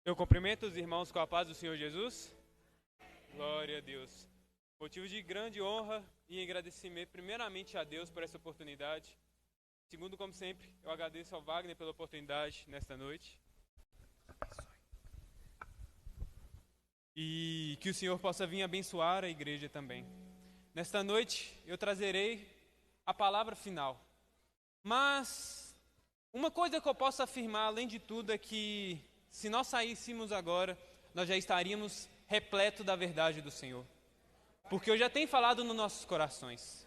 Eu cumprimento os irmãos com a paz do Senhor Jesus. Glória a Deus. Motivo de grande honra e agradecimento primeiramente a Deus por essa oportunidade. Segundo, como sempre, eu agradeço ao Wagner pela oportunidade nesta noite. E que o Senhor possa vir abençoar a igreja também. Nesta noite eu trazerei a palavra final. Mas uma coisa que eu posso afirmar, além de tudo, é que se nós saíssemos agora, nós já estaríamos repletos da verdade do Senhor. Porque eu já tenho falado nos nossos corações.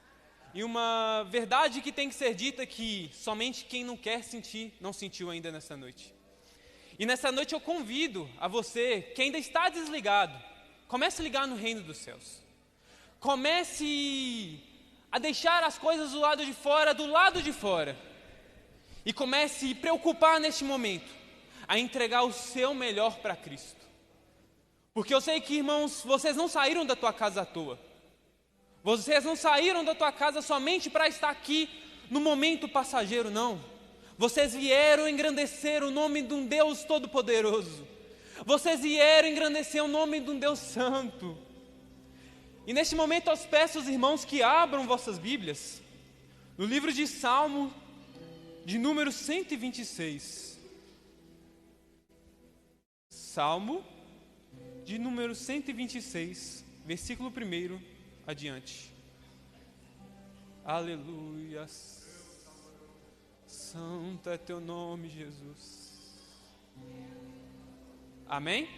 E uma verdade que tem que ser dita que somente quem não quer sentir, não sentiu ainda nessa noite. E nessa noite eu convido a você, que ainda está desligado, comece a ligar no reino dos céus. Comece a deixar as coisas do lado de fora. E comece a se preocupar neste momento, a entregar o seu melhor para Cristo. Porque eu sei que, irmãos, vocês não saíram da tua casa à toa. Vocês não saíram da tua casa somente para estar aqui no momento passageiro, não. Vocês vieram engrandecer o nome de um Deus Todo-Poderoso. Vocês vieram engrandecer o nome de um Deus Santo. E neste momento eu peço aos irmãos que abram vossas Bíblias no livro de Salmo, de número 126. Salmo de número 126, versículo 1 adiante. Aleluia. Santo é teu nome, Jesus. Amém?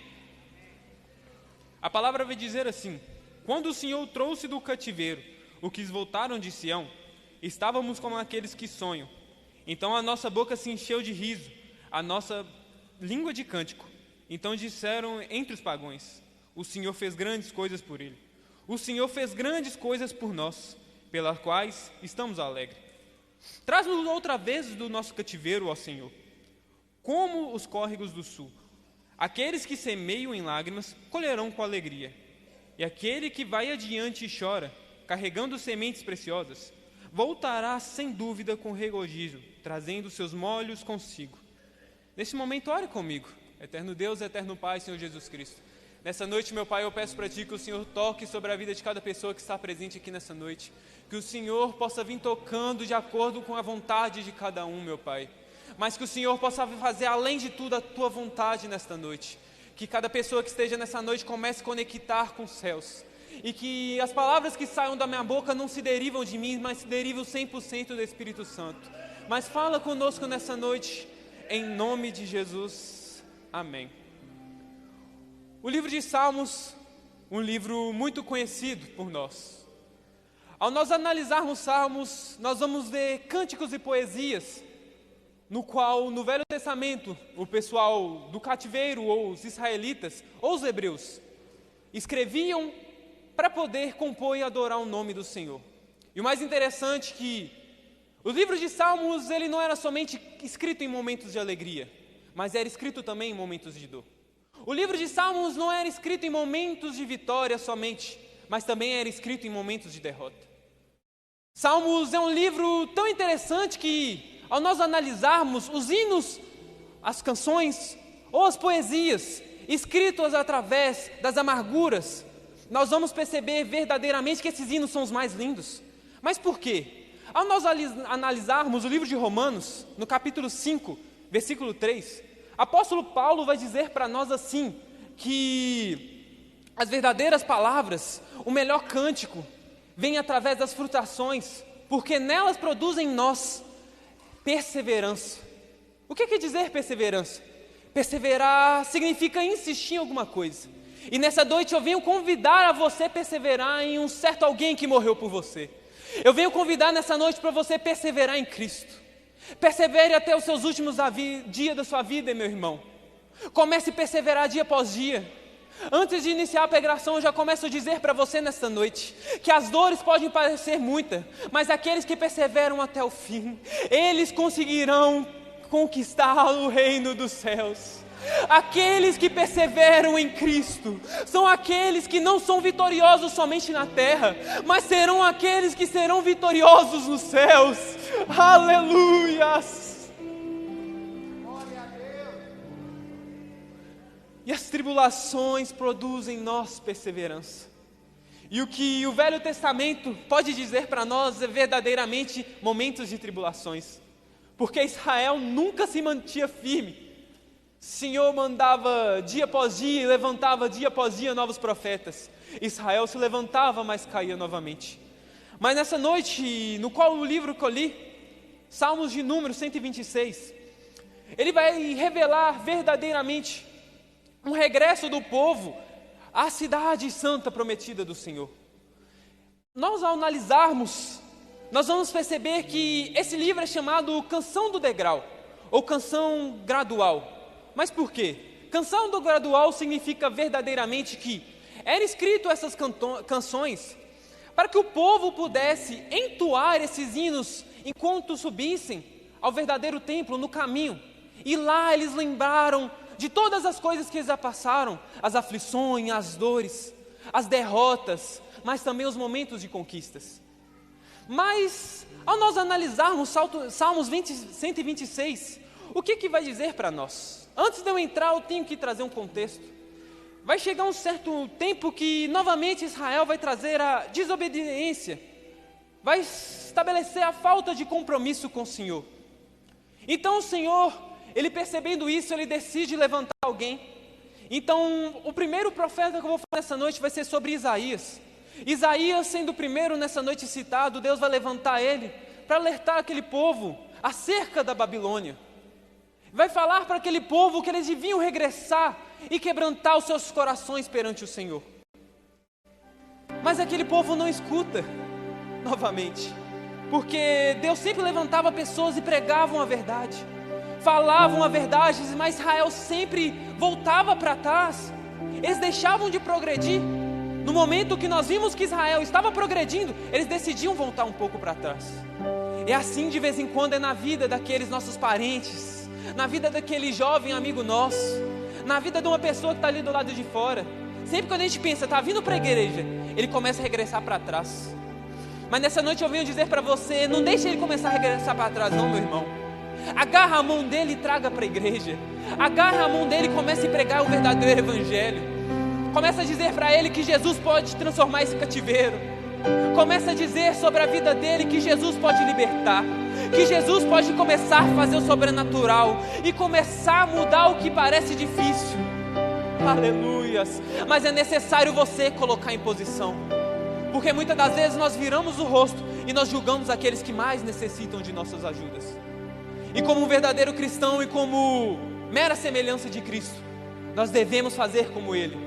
A palavra vai dizer assim: quando o Senhor trouxe do cativeiro os que voltaram de Sião, estávamos como aqueles que sonham. Então a nossa boca se encheu de riso, a nossa língua de cântico. Então disseram entre os pagãos: o Senhor fez grandes coisas por ele. O Senhor fez grandes coisas por nós, pelas quais estamos alegres. Traz-nos outra vez do nosso cativeiro, ó Senhor, como os córregos do sul. Aqueles que semeiam em lágrimas colherão com alegria. E aquele que vai adiante e chora, carregando sementes preciosas, voltará sem dúvida com regozijo, trazendo seus molhos consigo. Nesse momento, ore comigo. Eterno Deus, eterno Pai, Senhor Jesus Cristo. Nessa noite, meu Pai, eu peço para Ti que o Senhor toque sobre a vida de cada pessoa que está presente aqui nessa noite. Que o Senhor possa vir tocando de acordo com a vontade de cada um, meu Pai. Mas que o Senhor possa fazer, além de tudo, a Tua vontade nesta noite. Que cada pessoa que esteja nessa noite comece a conectar com os céus. E que as palavras que saiam da minha boca não se derivam de mim, mas se derivam 100% do Espírito Santo. Mas fala conosco nessa noite, em nome de Jesus. Amém. O livro de Salmos, um livro muito conhecido por nós. Ao nós analisarmos Salmos, nós vamos ver cânticos e poesias, no qual, no Velho Testamento, o pessoal do cativeiro, ou os israelitas, ou os hebreus, escreviam para poder compor e adorar o nome do Senhor. E o mais interessante é que o livro de Salmos, ele não era somente escrito em momentos de alegria, mas era escrito também em momentos de dor. O livro de Salmos não era escrito em momentos de vitória somente, mas também era escrito em momentos de derrota. Salmos é um livro tão interessante que, ao nós analisarmos os hinos, as canções ou as poesias escritas através das amarguras, nós vamos perceber verdadeiramente que esses hinos são os mais lindos. Mas por quê? Ao nós analisarmos o livro de Romanos, no capítulo 5, versículo 3, apóstolo Paulo vai dizer para nós assim, que as verdadeiras palavras, o melhor cântico, vem através das frustrações, porque nelas produzem em nós perseverança. O que quer dizer perseverança? Perseverar significa insistir em alguma coisa. E nessa noite eu venho convidar a você perseverar em um certo alguém que morreu por você. Eu venho convidar nessa noite para você perseverar em Cristo. Persevere até os seus últimos dias da sua vida, meu irmão. Comece a perseverar dia após dia. Antes de iniciar a pregação, eu já começo a dizer para você nesta noite que as dores podem parecer muitas, mas aqueles que perseveram até o fim, eles conseguirão conquistar o reino dos céus. Aqueles que perseveram em Cristo são aqueles que não são vitoriosos somente na terra, mas serão aqueles que serão vitoriosos nos céus. Aleluias! E as tribulações produzem em nós perseverança. E o que o Velho Testamento pode dizer para nós é verdadeiramente momentos de tribulações. Porque Israel nunca se mantinha firme. O Senhor mandava dia após dia e levantava dia após dia novos profetas. Israel se levantava, mas caía novamente. Mas nessa noite, no qual o livro que eu li, Salmos de número 126, ele vai revelar verdadeiramente um regresso do povo à cidade santa prometida do Senhor. Nós, ao analisarmos, nós vamos perceber que esse livro é chamado Canção do Degrau, ou Canção Gradual. Mas por quê? Canção do Gradual significa verdadeiramente que era escrito essas canções para que o povo pudesse entoar esses hinos enquanto subissem ao verdadeiro templo no caminho. E lá eles lembraram de todas as coisas que eles já passaram, as aflições, as dores, as derrotas, mas também os momentos de conquistas. Mas, ao nós analisarmos Salmos 126, o que vai dizer para nós? Antes de eu entrar, eu tenho que trazer um contexto. Vai chegar um certo tempo que, novamente, Israel vai trazer a desobediência, vai estabelecer a falta de compromisso com o Senhor. Então o Senhor, ele percebendo isso, ele decide levantar alguém. Então, o primeiro profeta que eu vou falar nessa noite vai ser sobre Isaías. Isaías, sendo o primeiro nessa noite citado, Deus vai levantar ele para alertar aquele povo acerca da Babilônia. Vai falar para aquele povo que eles deviam regressar e quebrantar os seus corações perante o Senhor. Mas aquele povo não escuta, novamente, porque Deus sempre levantava pessoas e pregavam a verdade, falavam a verdade, mas Israel sempre voltava para trás. Eles deixavam de progredir. No momento que nós vimos que Israel estava progredindo, eles decidiam voltar um pouco para trás. É assim de vez em quando é na vida daqueles nossos parentes, na vida daquele jovem amigo nosso, na vida de uma pessoa que está ali do lado de fora. Sempre quando a gente pensa, está vindo para a igreja, ele começa a regressar para trás. Mas nessa noite eu venho dizer para você, não deixe ele começar a regressar para trás não, meu irmão. Agarra a mão dele e traga para a igreja. Agarra a mão dele e comece a pregar o verdadeiro evangelho. Começa a dizer para ele que Jesus pode transformar esse cativeiro. Começa a dizer sobre a vida dele que Jesus pode libertar, que Jesus pode começar a fazer o sobrenatural e começar a mudar o que parece difícil. Aleluias! Mas é necessário você colocar em posição, porque muitas das vezes nós viramos o rosto e nós julgamos aqueles que mais necessitam de nossas ajudas. E como um verdadeiro cristão e como mera semelhança de Cristo, nós devemos fazer como Ele,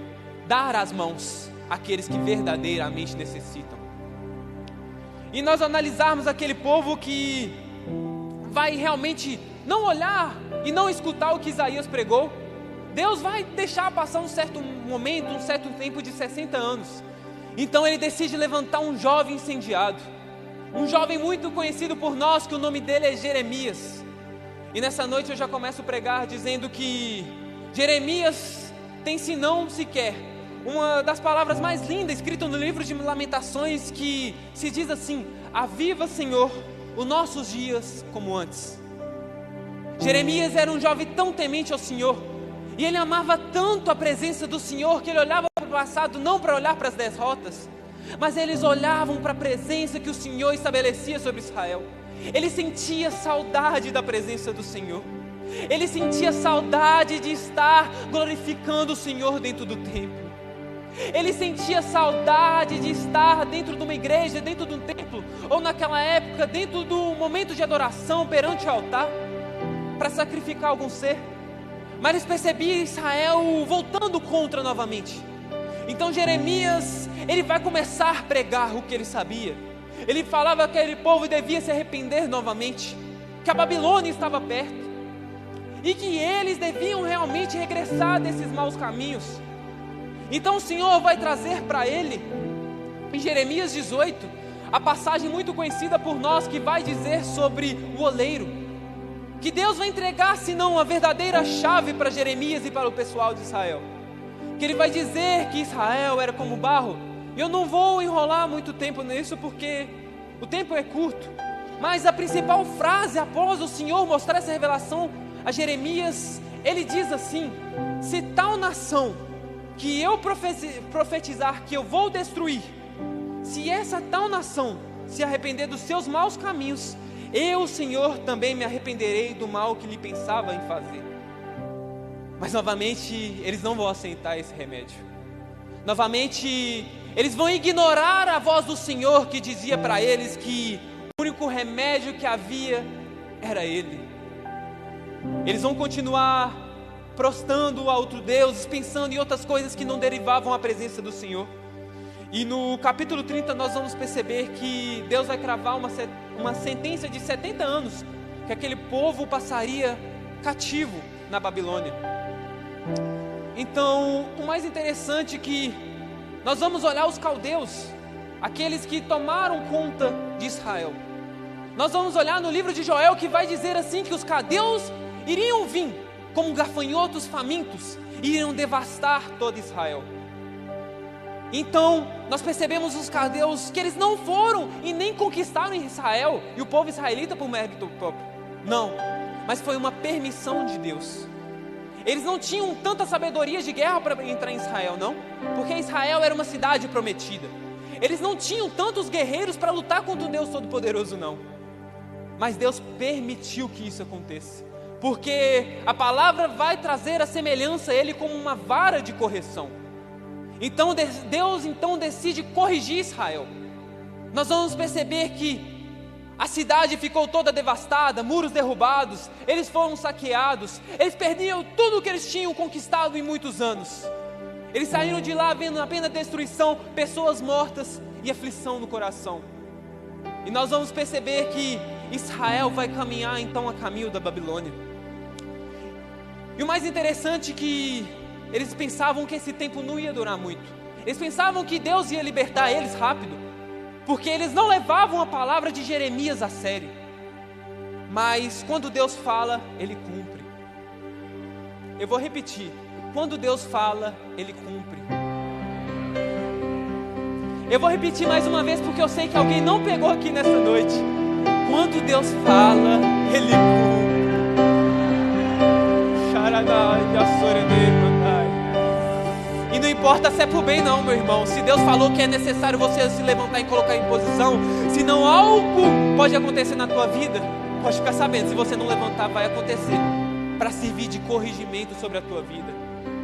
dar as mãos àqueles que verdadeiramente necessitam. E nós analisarmos aquele povo que vai realmente não olhar e não escutar o que Isaías pregou, Deus vai deixar passar um certo momento, um certo tempo de 60 anos. Então ele decide levantar um jovem incendiado, um jovem muito conhecido por nós, que o nome dele é Jeremias. E nessa noite eu já começo a pregar dizendo que Jeremias tem, se não sequer, uma das palavras mais lindas escritas no livro de Lamentações, que se diz assim: aviva, Senhor, os nossos dias como antes. Jeremias era um jovem tão temente ao Senhor, e ele amava tanto a presença do Senhor, que ele olhava para o passado não para olhar para as derrotas, mas eles olhavam para a presença que o Senhor estabelecia sobre Israel. Ele sentia saudade da presença do Senhor. Ele sentia saudade de estar glorificando o Senhor dentro do templo. Ele sentia saudade de estar dentro de uma igreja, dentro de um templo, ou naquela época, dentro do momento de adoração perante o altar, para sacrificar algum ser. Mas eles percebiam Israel voltando contra novamente. Então Jeremias, ele vai começar a pregar o que ele sabia. Ele falava que aquele povo devia se arrepender novamente, que a Babilônia estava perto, e que eles deviam realmente regressar desses maus caminhos. Então o Senhor vai trazer para ele, em Jeremias 18, a passagem muito conhecida por nós, que vai dizer sobre o oleiro, que Deus vai entregar, senão a verdadeira chave para Jeremias e para o pessoal de Israel, que ele vai dizer que Israel era como barro. Eu não vou enrolar muito tempo nisso, porque o tempo é curto, mas a principal frase após o Senhor mostrar essa revelação a Jeremias ele diz assim: se tal nação que eu profetizar que eu vou destruir, se essa tal nação se arrepender dos seus maus caminhos, eu, Senhor, também me arrependerei do mal que lhe pensava em fazer. Mas novamente eles não vão aceitar esse remédio. Novamente eles vão ignorar a voz do Senhor que dizia para eles que o único remédio que havia era Ele. Eles vão continuar prostrando a outros deuses, pensando em outras coisas que não derivavam a presença do Senhor. E no capítulo 30 nós vamos perceber que Deus vai cravar uma sentença de 70 anos, que aquele povo passaria cativo na Babilônia. Então, o mais interessante é que nós vamos olhar os caldeus, aqueles que tomaram conta de Israel. Nós vamos olhar no livro de Joel, que vai dizer assim, que os caldeus iriam vir como gafanhotos famintos e iriam devastar todo Israel. Então, nós percebemos os caldeus que eles não foram e nem conquistaram Israel e o povo israelita por mérito próprio. Não, mas foi uma permissão de Deus. Eles não tinham tanta sabedoria de guerra para entrar em Israel, não, porque Israel era uma cidade prometida. Eles não tinham tantos guerreiros para lutar contra o Deus Todo-Poderoso, não. Mas Deus permitiu que isso aconteça, porque a palavra vai trazer a semelhança a Ele como uma vara de correção. Então Deus decide corrigir Israel. Nós vamos perceber que a cidade ficou toda devastada, muros derrubados, eles foram saqueados, eles perdiam tudo o que eles tinham conquistado em muitos anos. Eles saíram de lá vendo apenas destruição, pessoas mortas e aflição no coração. E nós vamos perceber que Israel vai caminhar então a caminho da Babilônia. E o mais interessante é que eles pensavam que esse tempo não ia durar muito. Eles pensavam que Deus ia libertar eles rápido, porque eles não levavam a palavra de Jeremias a sério. Mas quando Deus fala, Ele cumpre. Eu vou repetir: quando Deus fala, Ele cumpre. Eu vou repetir mais uma vez, porque eu sei que alguém não pegou aqui nessa noite. Quando Deus fala, Ele cumpre. E não importa se é por bem não, meu irmão. Se Deus falou que é necessário você se levantar e colocar em posição, senão algo pode acontecer na tua vida, pode ficar sabendo, se você não levantar, vai acontecer, para servir de corrigimento sobre a tua vida.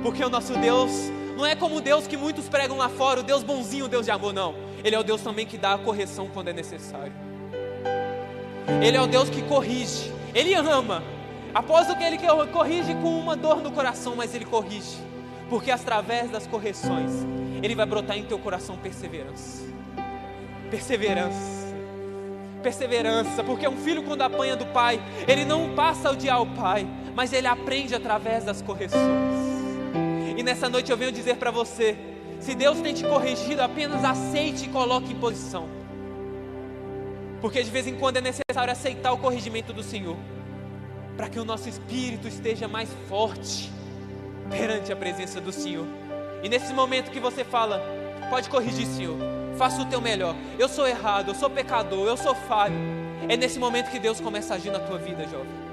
Porque o nosso Deus não é como o Deus que muitos pregam lá fora, o Deus bonzinho, o Deus de amor, não. Ele é o Deus também que dá a correção quando é necessário. Ele é o Deus que corrige. Ele ama. Aposto que Ele corrige com uma dor no coração, mas Ele corrige, porque através das correções Ele vai brotar em teu coração perseverança. Perseverança. Perseverança, porque um filho quando apanha do pai, ele não passa a odiar o pai, mas ele aprende através das correções. E nessa noite eu venho dizer para você: se Deus tem te corrigido, apenas aceite e coloque em posição, porque de vez em quando é necessário aceitar o corrigimento do Senhor, para que o nosso espírito esteja mais forte perante a presença do Senhor. E nesse momento que você fala: pode corrigir, Senhor, faça o teu melhor, eu sou errado, eu sou pecador, eu sou falho, é nesse momento que Deus começa a agir na tua vida, jovem.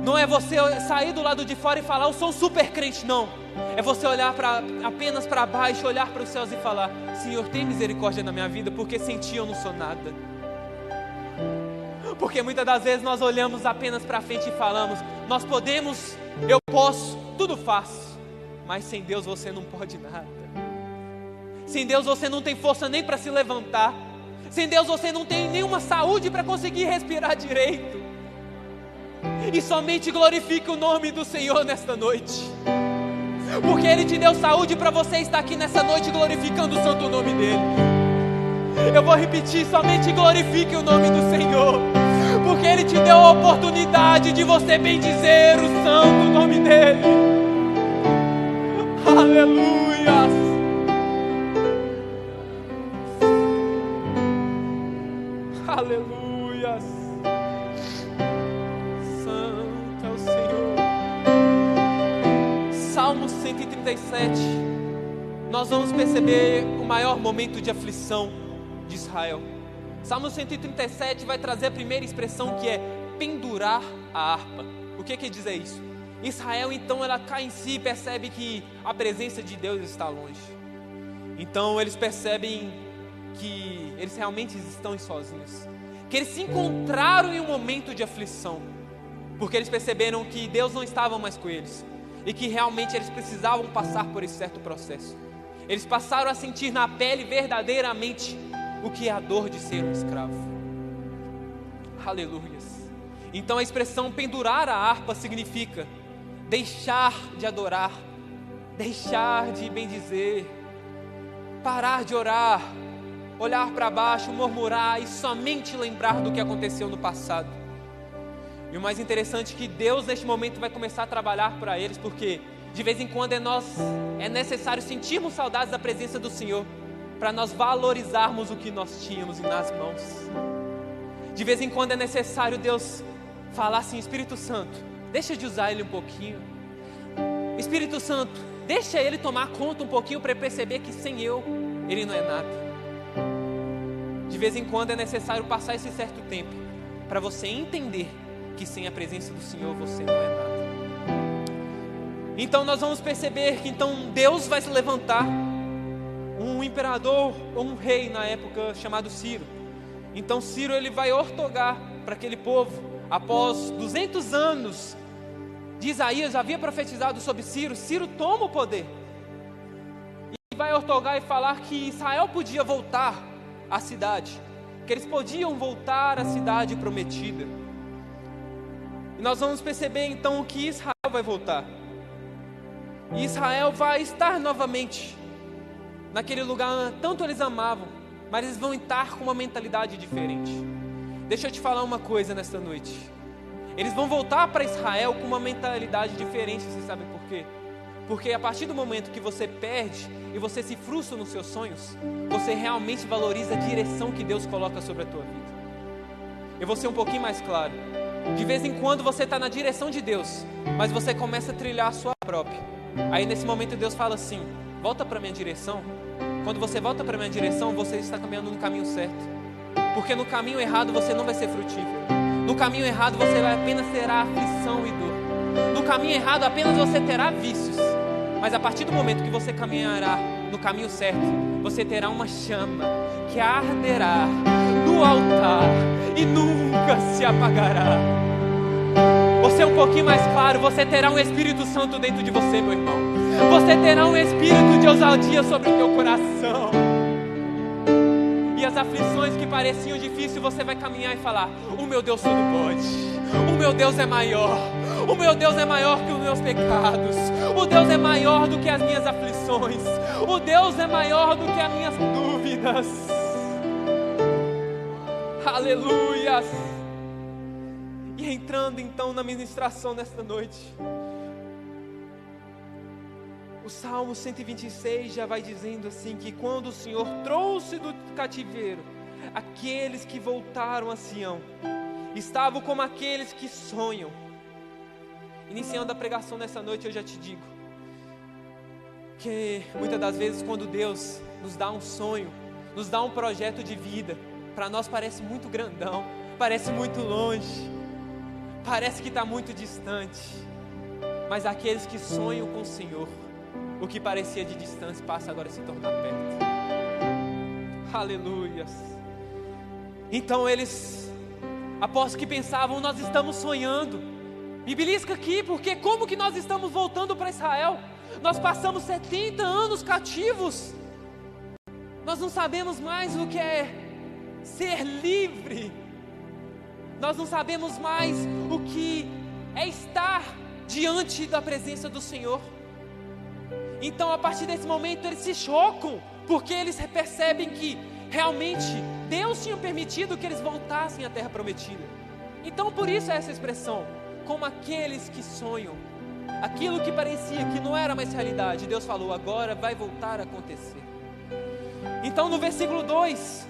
Não é você sair do lado de fora e falar: eu sou um super crente, não. É você olhar apenas para baixo, olhar para os céus e falar: Senhor, tem misericórdia na minha vida, porque sem Ti eu não sou nada. Porque muitas das vezes nós olhamos apenas para frente e falamos: nós podemos, eu posso, tudo faço. Mas sem Deus você não pode nada. Sem Deus você não tem força nem para se levantar. Sem Deus você não tem nenhuma saúde para conseguir respirar direito. E somente glorifique o nome do Senhor nesta noite, porque Ele te deu saúde para você estar aqui nessa noite glorificando o santo nome dEle. Eu vou repetir: somente glorifique o nome do Senhor, porque Ele te deu a oportunidade de você bendizer o santo nome dEle. Aleluia. Aleluia. Santo é o Senhor. Salmo 137. Nós vamos perceber o maior momento de aflição de Israel. Salmo 137 vai trazer a primeira expressão, que é pendurar a harpa. O que quer dizer isso? Israel então ela cai em si e percebe que a presença de Deus está longe. Então eles percebem que eles realmente estão sozinhos, que eles se encontraram em um momento de aflição, porque eles perceberam que Deus não estava mais com eles e que realmente eles precisavam passar por esse certo processo. Eles passaram a sentir na pele verdadeiramente o que é a dor de ser um escravo. Aleluias. Então a expressão pendurar a harpa significa deixar de adorar, deixar de bendizer, parar de orar, olhar para baixo, murmurar e somente lembrar do que aconteceu no passado. E o mais interessante é que Deus neste momento vai começar a trabalhar para eles, porque de vez em quando é necessário sentirmos saudades da presença do Senhor, para nós valorizarmos o que nós tínhamos nas mãos. De vez em quando é necessário Deus falar assim: Espírito Santo, deixa de usar Ele um pouquinho. Espírito Santo, deixa Ele tomar conta um pouquinho, para perceber que sem eu, Ele não é nada. De vez em quando é necessário passar esse certo tempo, para você entender que sem a presença do Senhor você não é nada. Então nós vamos perceber que então Deus vai se levantar, um imperador ou um rei na época chamado Ciro. Então Ciro ele vai ortogar para aquele povo, após 200 anos de Isaías havia profetizado sobre Ciro. Ciro toma o poder e vai ortogar e falar que Israel podia voltar à cidade, que eles podiam voltar à cidade prometida. E nós vamos perceber então que Israel vai voltar, e Israel vai estar novamente naquele lugar tanto eles amavam, mas eles vão estar com uma mentalidade diferente. Deixa eu te falar uma coisa nesta noite: eles vão voltar para Israel com uma mentalidade diferente. Você sabe por quê? Porque a partir do momento que você perde e você se frustra nos seus sonhos, você realmente valoriza a direção que Deus coloca sobre a tua vida. Eu vou ser um pouquinho mais claro. De vez em quando você está na direção de Deus, mas você começa a trilhar a sua própria. Aí nesse momento Deus fala assim: volta para a minha direção. Quando você volta para a minha direção, você está caminhando no caminho certo. Porque no caminho errado você não vai ser frutífero. No caminho errado você vai apenas terá aflição e dor. No caminho errado apenas você terá vícios. Mas a partir do momento que você caminhará no caminho certo, você terá uma chama que arderá no altar e nunca se apagará. Você é um pouquinho mais claro: você terá um Espírito Santo dentro de você, meu irmão. Você terá um espírito de ousadia sobre o teu coração. E as aflições que pareciam difíceis, você vai caminhar e falar: o meu Deus tudo pode. O meu Deus é maior. O meu Deus é maior que os meus pecados. O Deus é maior do que as minhas aflições. O Deus é maior do que as minhas dúvidas. Aleluias. E entrando então na ministração nesta noite, o Salmo 126 já vai dizendo assim, que quando o Senhor trouxe do cativeiro aqueles que voltaram a Sião, estavam como aqueles que sonham. Iniciando a pregação nessa noite, eu já te digo que muitas das vezes quando Deus nos dá um sonho, nos dá um projeto de vida, para nós parece muito grandão, parece muito longe, parece que está muito distante. Mas aqueles que sonham com o Senhor, o que parecia de distância passa agora a se tornar perto. Aleluias. Então eles, após que pensavam: nós estamos sonhando. Me belisca aqui, porque como que nós estamos voltando para Israel? Nós passamos 70 anos cativos. Nós não sabemos mais o que é ser livre. Nós não sabemos mais o que é estar diante da presença do Senhor. Então a partir desse momento eles se chocam, porque eles percebem que realmente Deus tinha permitido que eles voltassem à terra prometida. Então por isso é essa expressão: como aqueles que sonham. Aquilo que parecia que não era mais realidade, Deus falou: agora vai voltar a acontecer. Então no versículo 2,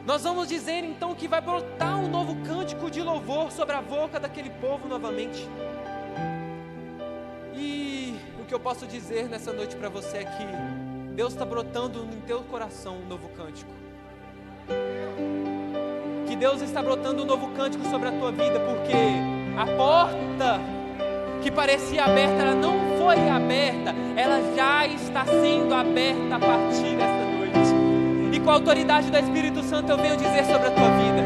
nós vamos dizer então que vai brotar um novo cântico de louvor sobre a boca daquele povo novamente. E o que eu posso dizer nessa noite para você é que Deus está brotando no teu coração um novo cântico. Deus está brotando um novo cântico sobre a tua vida, porque a porta que parecia aberta, ela não foi aberta, ela já está sendo aberta a partir desta noite. E com a autoridade do Espírito Santo eu venho dizer sobre a tua vida,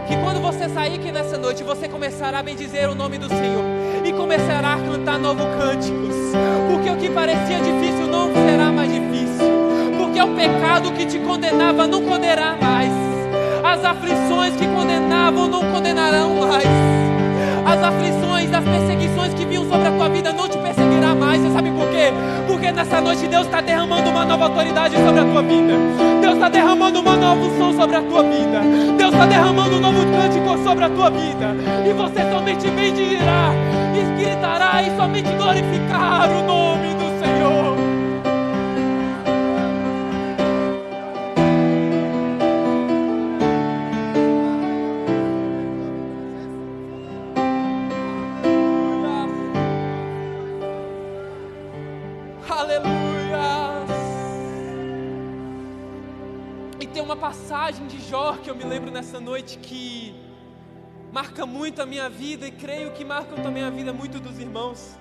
que quando você sair aqui nessa noite, você começará a bendizer o nome do Senhor e começará a cantar novos cânticos, porque o que parecia difícil não será mais difícil, porque o pecado que te condenava não condenará mais, as aflições que condenavam não condenarão mais, as aflições, as perseguições que vinham sobre a tua vida não te perseguirá mais. Você sabe por quê? Porque nessa noite Deus está derramando uma nova autoridade sobre a tua vida, Deus está derramando uma nova unção sobre a tua vida, Deus está derramando um novo cântico sobre a tua vida, e você somente bendirá, e gritará e somente glorificar o nome do Senhor. Uma passagem de Jó que eu me lembro nessa noite que marca muito a minha vida, e creio que marca também a vida muito dos irmãos,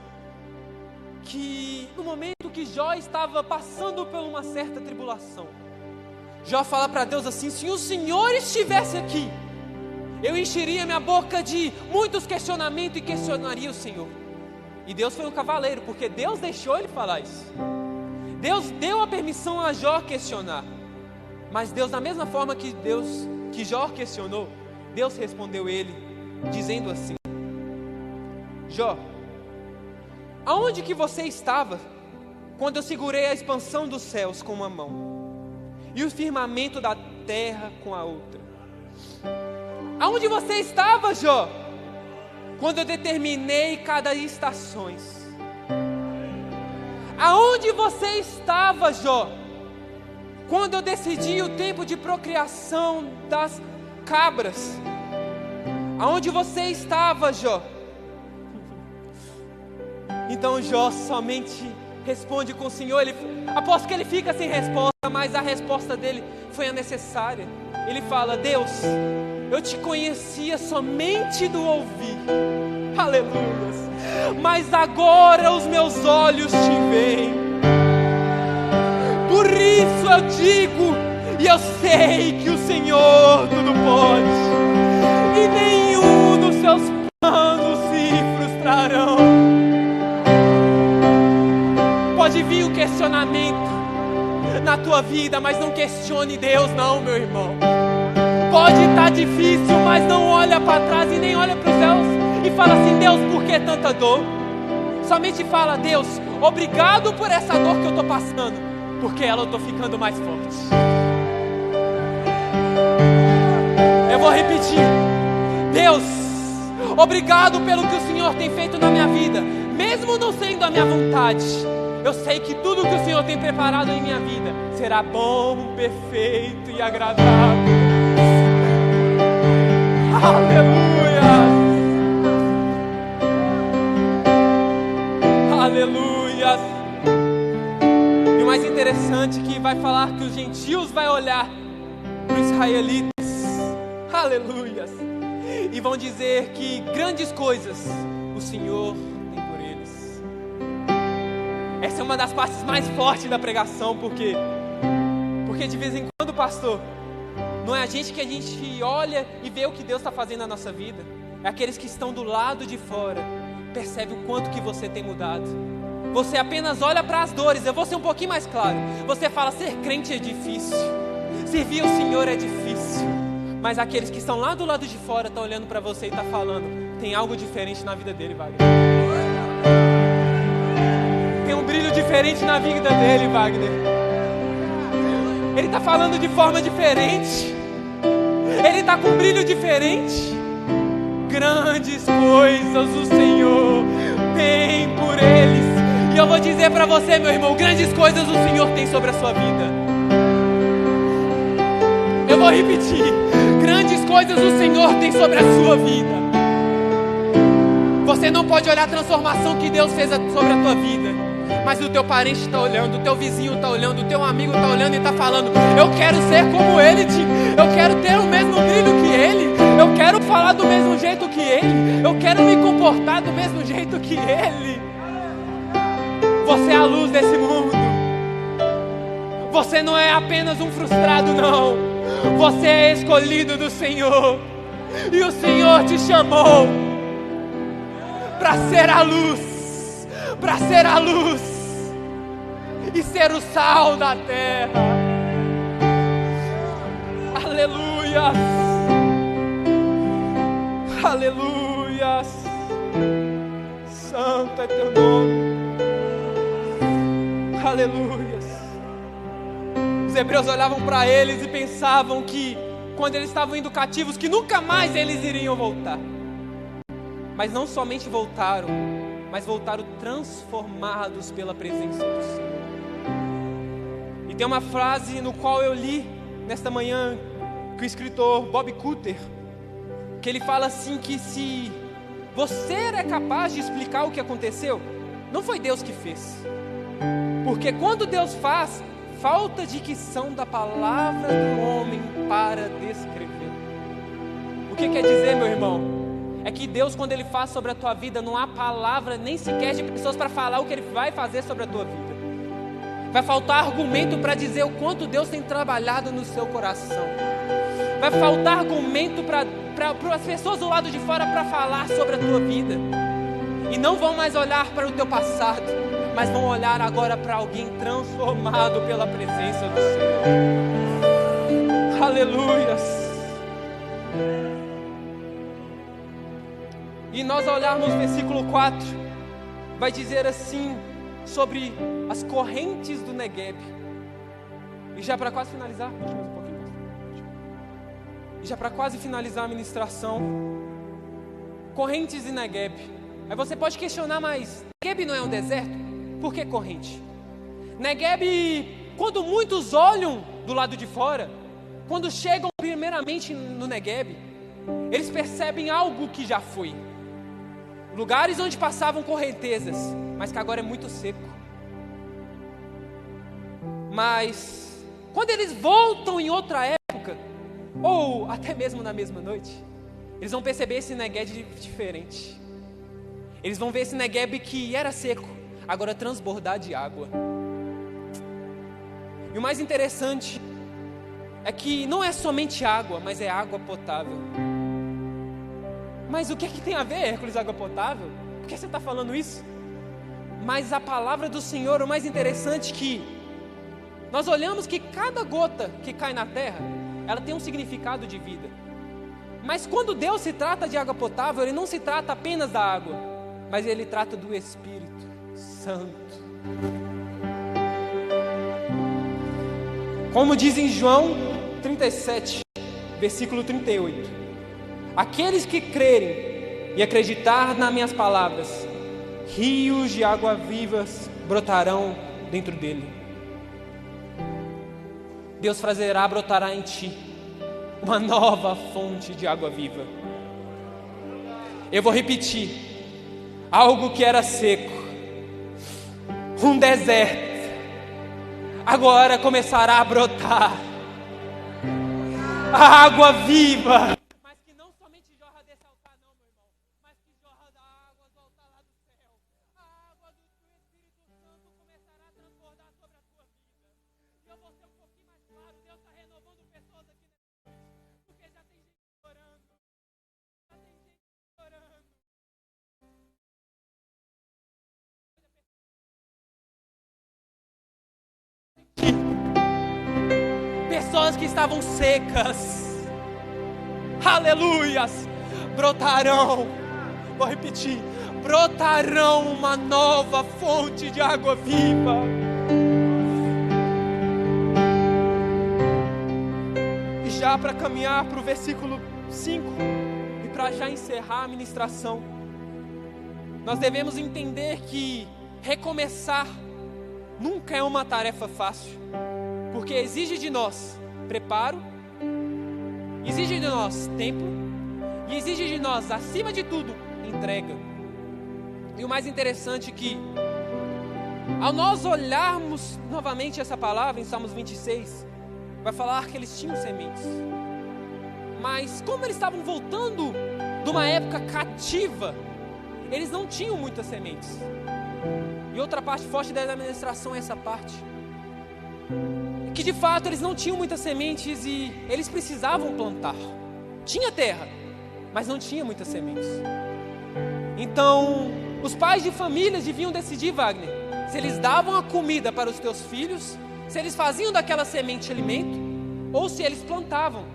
que no momento que Jó estava passando por uma certa tribulação, Jó fala para Deus assim: se o Senhor estivesse aqui, eu encheria minha boca de muitos questionamentos e questionaria o Senhor. E Deus foi um cavaleiro, porque Deus deixou ele falar isso, Deus deu a permissão a Jó questionar. Mas Deus, da mesma forma que Jó questionou, Deus respondeu ele, dizendo assim: Jó, aonde que você estava quando eu segurei a expansão dos céus com uma mão e o firmamento da terra com a outra? Aonde você estava, Jó, quando eu determinei cada estações? Aonde você estava, Jó, quando eu decidi o tempo de procriação das cabras? Aonde você estava, Jó? Então Jó somente responde com o Senhor. Aposto que ele fica sem resposta, mas a resposta dele foi a necessária. Ele fala: Deus, eu te conhecia somente do ouvir, aleluia, mas agora os meus olhos te veem. Por isso eu digo, e eu sei que o Senhor tudo pode, e nenhum dos seus planos se frustrarão. Pode vir o questionamento na tua vida, mas não questione Deus não, meu irmão. Pode estar difícil, mas não olha para trás e nem olha para os céus e fala assim: Deus, por que tanta dor? Somente fala: Deus, obrigado por essa dor que eu estou passando, porque ela eu estou ficando mais forte. Eu vou repetir: Deus, obrigado pelo que o Senhor tem feito na minha vida, mesmo não sendo a minha vontade. Eu sei que tudo que o Senhor tem preparado em minha vida será bom, perfeito e agradável. Aleluia! Aleluia! E o mais interessante é que vai falar que os gentios vão olhar para os israelitas, aleluia, e vão dizer que grandes coisas o Senhor tem por eles. Essa é uma das partes mais fortes da pregação, porque de vez em quando, pastor, não é a gente olha e vê o que Deus está fazendo na nossa vida, é aqueles que estão do lado de fora, percebe o quanto que você tem mudado. Você apenas olha para as dores. Eu vou ser um pouquinho mais claro. Você fala: ser crente é difícil, servir ao Senhor é difícil. Mas aqueles que estão lá do lado de fora estão olhando para você e estão falando: tem algo diferente na vida dele, Wagner. Tem um brilho diferente na vida dele, Wagner. Ele está falando de forma diferente, ele está com um brilho diferente. Grandes coisas o Senhor tem por eles. E eu vou dizer para você, meu irmão, grandes coisas o Senhor tem sobre a sua vida. Eu vou repetir: grandes coisas o Senhor tem sobre a sua vida. Você não pode olhar a transformação que Deus fez sobre a tua vida, mas o teu parente está olhando, o teu vizinho está olhando, o teu amigo está olhando e está falando: eu quero ser como ele, eu quero ter o mesmo brilho que ele, Eu quero falar do mesmo jeito que Ele. Eu quero me comportar do mesmo jeito que Ele. Você é a luz desse mundo. Você não é apenas um frustrado, não. Você é escolhido do Senhor. E o Senhor te chamou para ser a luz. Para ser a luz. E ser o sal da terra. Aleluia. Aleluia. Santo é teu nome. Aleluia. Os hebreus olhavam para eles e pensavam que quando eles estavam indo cativos, que nunca mais eles iriam voltar. Mas não somente voltaram, mas voltaram transformados pela presença do Senhor. E tem uma frase no qual eu li nesta manhã, que o escritor Bob Cutter, que ele fala assim, que se você é capaz de explicar o que aconteceu, não foi Deus que fez. Porque quando Deus faz, falta dicção da palavra do homem para descrever. O que quer dizer, meu irmão? É que Deus, quando Ele faz sobre a tua vida, não há palavra nem sequer de pessoas para falar o que Ele vai fazer sobre a tua vida. Vai faltar argumento para dizer o quanto Deus tem trabalhado no seu coração. Vai faltar argumento para as pessoas do lado de fora para falar sobre a tua vida. E não vão mais olhar para o teu passado, mas vão olhar agora para alguém transformado pela presença do Senhor. Aleluias. E nós olharmos no versículo 4, vai dizer assim, sobre as correntes do Negueb. E já para quase finalizar, a ministração, correntes de Negueb. Aí você pode questionar, mas Negueb não é um deserto? Por que corrente? Negueb, quando muitos olham do lado de fora, quando chegam primeiramente no Negueb, eles percebem algo que já foi. Lugares onde passavam correntezas, mas que agora é muito seco. Mas quando eles voltam em outra época, ou até mesmo na mesma noite, eles vão perceber esse Negueb diferente. Eles vão ver esse Negueb que era seco, agora transbordar de água. E o mais interessante é que não é somente água, mas é água potável. Mas o que tem a ver, Hércules, água potável? Por que você está falando isso? Mas a palavra do Senhor, o mais interessante é que nós olhamos que cada gota que cai na terra, ela tem um significado de vida. Mas quando Deus se trata de água potável, Ele não se trata apenas da água, mas Ele trata do Espírito Santo. Como diz em João 37, versículo 38. Aqueles que crerem e acreditar nas minhas palavras, rios de água vivas brotarão dentro dele. Deus brotará em ti uma nova fonte de água viva. Eu vou repetir. Algo que era seco, um deserto, agora começará a brotar a água viva. Mas que não somente jorra desse altar, não, meu irmão, mas que jorra da água do altar lá do céu. A água do Espírito Santo começará a transbordar sobre a tua vida. E eu vou ser um pouquinho mais claro, Deus está renovando pessoas aqui nessa noite, porque já tem gente orando. Já tem gente orando. Pessoas que estavam secas, aleluias, brotarão, vou repetir, brotarão uma nova fonte de água viva. E já para caminhar para o versículo 5, e para já encerrar a ministração, nós devemos entender que recomeçar nunca é uma tarefa fácil, porque exige de nós preparo, exige de nós tempo e exige de nós, acima de tudo, entrega. E o mais interessante é que, ao nós olharmos novamente essa palavra em Salmos 26, vai falar que eles tinham sementes, Mas como eles estavam voltando de uma época cativa, eles não tinham muitas sementes. E outra parte forte da administração é essa parte, que de fato eles não tinham muitas sementes e eles precisavam plantar. Tinha terra, mas não tinha muitas sementes. Então, os pais de famílias deviam decidir, Wagner, se eles davam a comida para os teus filhos, se eles faziam daquela semente alimento, ou se eles plantavam.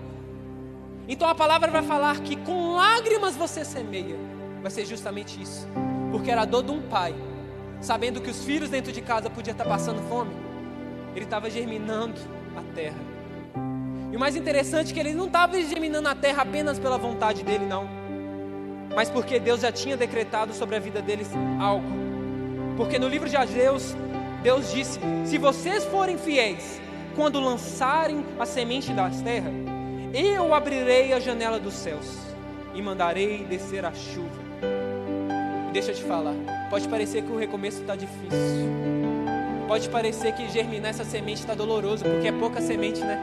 Então a palavra vai falar que com lágrimas você semeia. Vai ser justamente isso, porque era a dor de um pai, sabendo que os filhos dentro de casa podiam estar passando fome. Ele estava germinando a terra. E o mais interessante é que ele não estava germinando a terra apenas pela vontade dele, não, mas porque Deus já tinha decretado sobre a vida deles algo. Porque no livro de Ageu, Deus disse: se vocês forem fiéis quando lançarem a semente das terras, eu abrirei a janela dos céus e mandarei descer a chuva. E deixa eu te falar, pode parecer que o recomeço está difícil, pode parecer que germinar essa semente está doloroso, porque é pouca semente, né?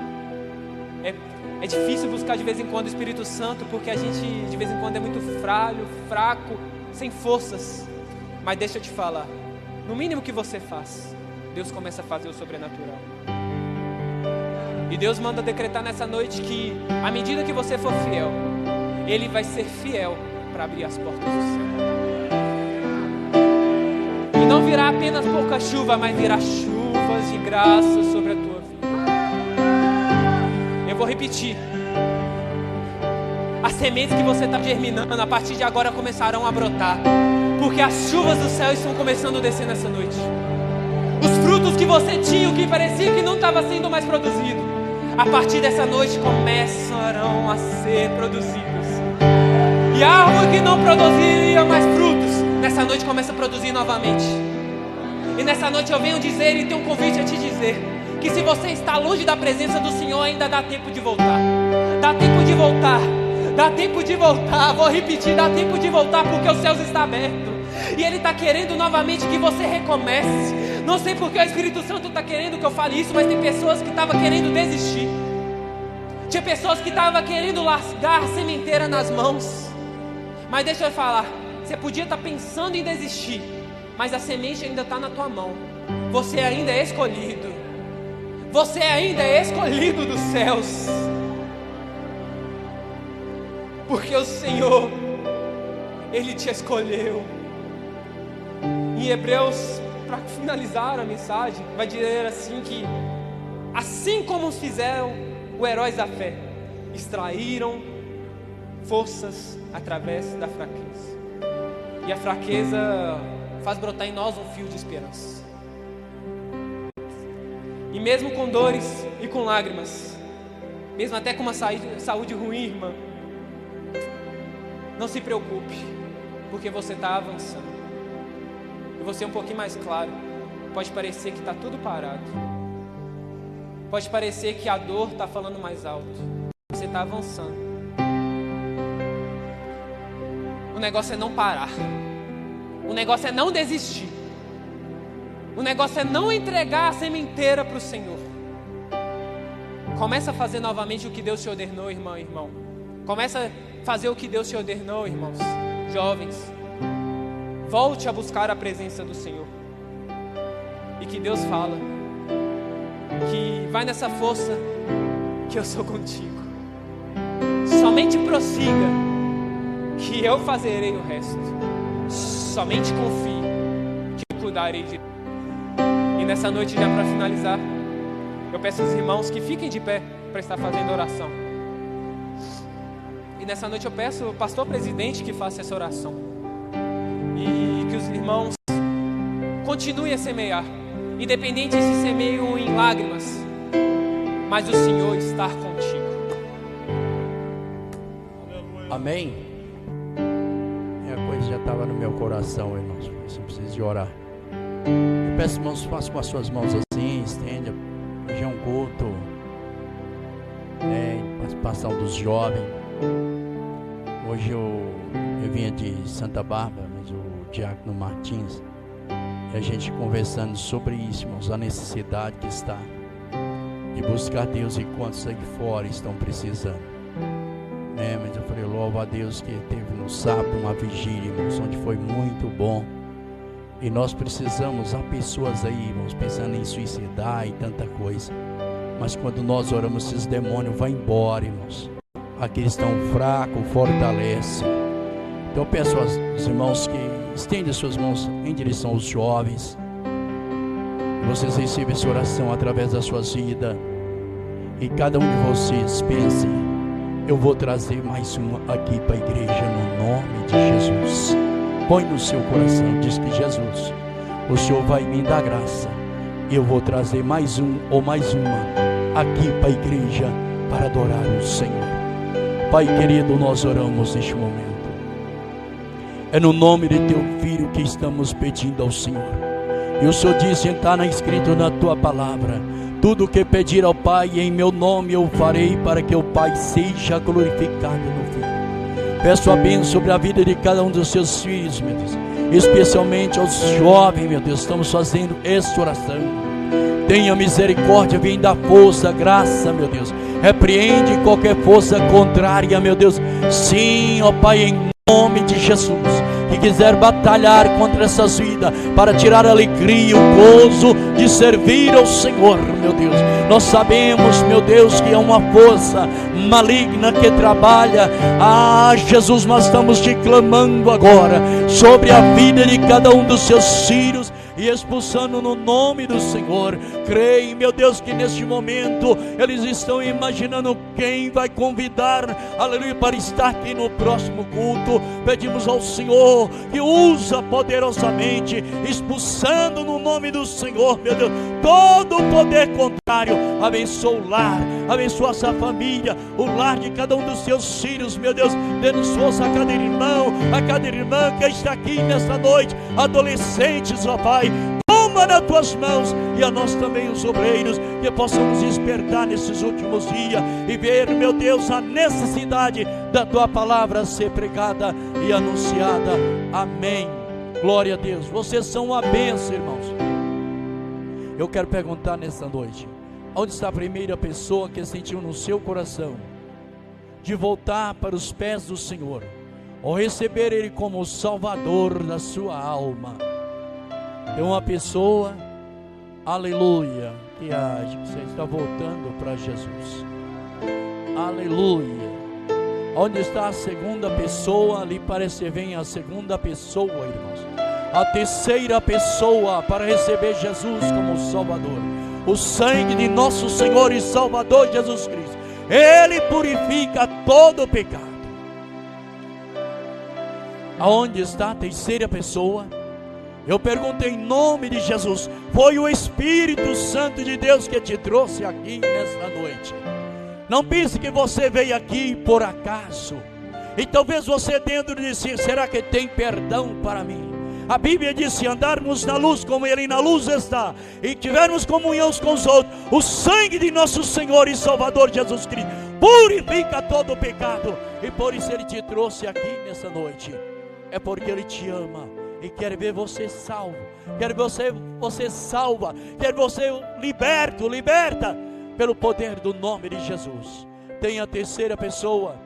É difícil buscar de vez em quando o Espírito Santo, porque a gente de vez em quando é muito fraco, sem forças. Mas deixa eu te falar, no mínimo que você faz, Deus começa a fazer o sobrenatural. E Deus manda decretar nessa noite que, à medida que você for fiel, Ele vai ser fiel para abrir as portas do céu. E não virá apenas pouca chuva, mas virá chuvas de graça sobre a tua vida. Eu vou repetir. As sementes que você está germinando, a partir de agora começarão a brotar, porque as chuvas do céu estão começando a descer nessa noite. Os frutos que você tinha, o que parecia que não estava sendo mais produzido, a partir dessa noite começarão a ser produzidos. E a árvore que não produziria mais frutos, nessa noite começa a produzir novamente. E nessa noite eu venho dizer e tenho um convite a te dizer, que se você está longe da presença do Senhor, ainda dá tempo de voltar. Dá tempo de voltar. Dá tempo de voltar. Vou repetir, dá tempo de voltar, porque os céus estão abertos. E Ele está querendo novamente que você recomece. Não sei porque o Espírito Santo está querendo que eu fale isso, mas tem pessoas que estavam querendo desistir. Tinha pessoas que estavam querendo largar a sementeira nas mãos. Mas deixa eu falar, você podia estar pensando em desistir, mas a semente ainda está na tua mão. Você ainda é escolhido. Você ainda é escolhido dos céus. Porque o Senhor, Ele te escolheu. Em Hebreus, para finalizar a mensagem, vai dizer assim que, assim como fizeram os heróis da fé, extraíram forças através da fraqueza. E a fraqueza faz brotar em nós um fio de esperança. E mesmo com dores e com lágrimas, mesmo até com uma saúde ruim, irmã, não se preocupe, porque você está avançando. E você um pouquinho mais claro, pode parecer que está tudo parado, pode parecer que a dor está falando mais alto, você está avançando. O negócio é não parar, o negócio é não desistir, o negócio é não entregar a sementeira para o Senhor. Começa a fazer novamente o que Deus te ordenou, irmã e irmão. Começa a fazer o que Deus te ordenou, irmãos, jovens. Volte a buscar a presença do Senhor. E que Deus fala que vai nessa força, que eu sou contigo. Somente prossiga, que eu fazerei o resto. Somente confie, que eu cuidarei de. E nessa noite, já para finalizar, eu peço aos irmãos que fiquem de pé para estar fazendo oração. E nessa noite eu peço ao pastor presidente que faça essa oração. E que os irmãos continuem a semear, independente se semeiam em lágrimas, mas o Senhor está contigo. Amém? A coisa já estava no meu coração, irmãos. Você precisa de orar. Eu peço, irmãos, faça com as suas mãos assim, estenda. Hoje é um culto, participação dos jovens. Hoje eu vinha de Santa Bárbara, mas o Diácono Martins, e a gente conversando sobre isso, irmãos, a necessidade que está de buscar Deus e quantos aqui fora estão precisando. né? Mas eu falei, louva a Deus que teve no sábado uma vigília, irmãos, onde foi muito bom. E nós precisamos, há pessoas aí, irmãos, pensando em suicidar e tanta coisa. Mas quando nós oramos, esses demônios vão embora, irmãos. Aqueles estão fracos, fortalece. Então eu peço aos irmãos que estendam suas mãos em direção aos jovens. Vocês recebem essa oração através das suas vidas. E cada um de vocês pense, eu vou trazer mais um aqui para a igreja no nome de Jesus. Põe no seu coração, diz que Jesus, o Senhor vai me dar graça. Eu vou trazer mais um ou mais uma aqui para a igreja para adorar o Senhor. Pai querido, nós oramos neste momento. É no nome de teu Filho que estamos pedindo ao Senhor. E o Senhor disse, está escrito na tua palavra, tudo que pedir ao Pai em meu nome eu farei, para que o Pai seja glorificado no Filho. Peço a bênção sobre a vida de cada um dos seus filhos, meu Deus, especialmente aos jovens, meu Deus, estamos fazendo esta oração. Tenha misericórdia, vem da força, graça, meu Deus, repreende qualquer força contrária, meu Deus, sim, ó Pai, em nome de Jesus, que quiser batalhar contra essas vidas, para tirar a alegria, o gozo de servir ao Senhor, meu Deus, nós sabemos, meu Deus, que é uma força maligna que trabalha, Jesus, nós estamos te clamando agora, sobre a vida de cada um dos seus filhos, e expulsando no nome do Senhor. Creio, meu Deus, que neste momento eles estão imaginando quem vai convidar, aleluia, para estar aqui no próximo culto. Pedimos ao Senhor que usa poderosamente, expulsando no nome do Senhor, meu Deus, todo o poder contrário. Abençoa o lar, abençoa essa família, o lar de cada um dos seus filhos, meu Deus, dê-nos força a cada irmão, a cada irmã que está aqui nesta noite, adolescentes, ó Pai, toma nas tuas mãos, e a nós também os obreiros, que possamos despertar nesses últimos dias, e ver, meu Deus, a necessidade da tua palavra ser pregada e anunciada, amém, glória a Deus. Vocês são uma bênção, irmãos. Eu quero perguntar nessa noite, onde está a primeira pessoa que sentiu no seu coração de voltar para os pés do Senhor, ou receber Ele como o Salvador da sua alma? Tem uma pessoa, aleluia, que age, que você está voltando para Jesus, aleluia. Onde está a segunda pessoa? Ali parece que vem a segunda pessoa, irmãos, a terceira pessoa para receber Jesus como Salvador. O sangue de nosso Senhor e Salvador Jesus Cristo, Ele purifica todo o pecado. Aonde está a terceira pessoa? Eu pergunto em nome de Jesus. Foi o Espírito Santo de Deus que te trouxe aqui nesta noite. Não pense que você veio aqui por acaso. E talvez você dentro de si, será que tem perdão para mim? A Bíblia diz, se andarmos na luz como Ele na luz está, e tivermos comunhão com os outros, o sangue de nosso Senhor e Salvador Jesus Cristo purifica todo o pecado. E por isso Ele te trouxe aqui nessa noite. É porque Ele te ama e quer ver você salvo, quer ver você salva, quer ver você liberta pelo poder do nome de Jesus. Tem a terceira pessoa,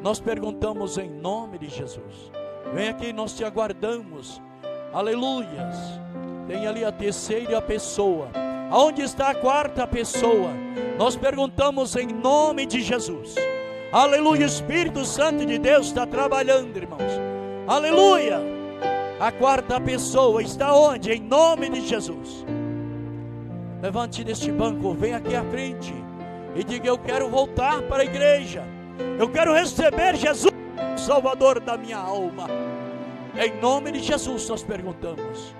nós perguntamos em nome de Jesus. Vem aqui, nós te aguardamos, aleluias. Tem ali a terceira pessoa. Aonde está a quarta pessoa? Nós perguntamos em nome de Jesus, aleluia. Espírito Santo de Deus está trabalhando, irmãos, aleluia. A quarta pessoa está onde? Em nome de Jesus. Levante deste banco, vem aqui à frente e diga, eu quero voltar para a igreja, eu quero receber Jesus, Salvador da minha alma. Em nome de Jesus nós perguntamos.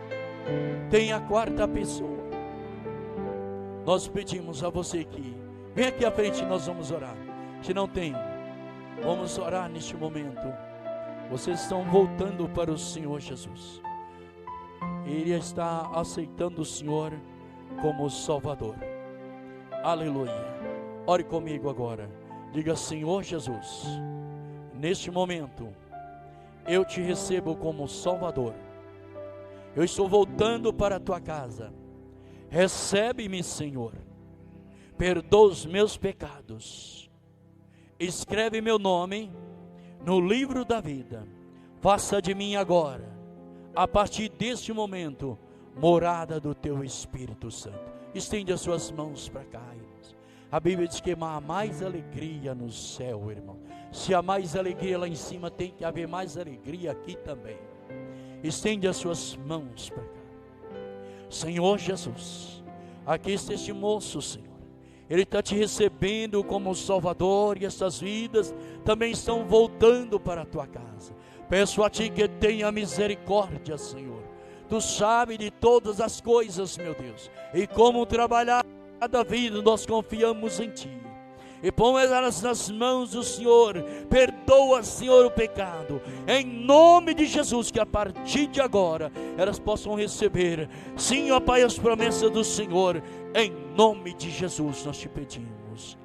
Tem a quarta pessoa. Nós pedimos a você que vem aqui à frente, nós vamos orar. Se não tem, vamos orar neste momento. Vocês estão voltando para o Senhor Jesus. Ele está aceitando o Senhor como Salvador. Aleluia. Ore comigo agora. Diga, Senhor Jesus, neste momento eu te recebo como Salvador. Eu estou voltando para a tua casa. Recebe-me, Senhor. Perdoa os meus pecados. escreve meu nome no livro da vida. Faça de mim agora, a partir deste momento, morada do teu Espírito Santo. Estende as suas mãos para cá, irmãos. A Bíblia diz que há mais alegria no céu, irmão. Se há mais alegria lá em cima, tem que haver mais alegria aqui também. Estende as suas mãos para cá. Senhor Jesus, aqui está este moço, Senhor. Ele está te recebendo como Salvador, e essas vidas também estão voltando para a tua casa. Peço a ti que tenha misericórdia, Senhor. Tu sabes de todas as coisas, meu Deus, e como trabalhar cada vida. Nós confiamos em ti e põe elas nas mãos do Senhor. Perdoa, Senhor, o pecado, em nome de Jesus, que a partir de agora elas possam receber, sim, ó Pai, as promessas do Senhor. Em nome de Jesus nós te pedimos.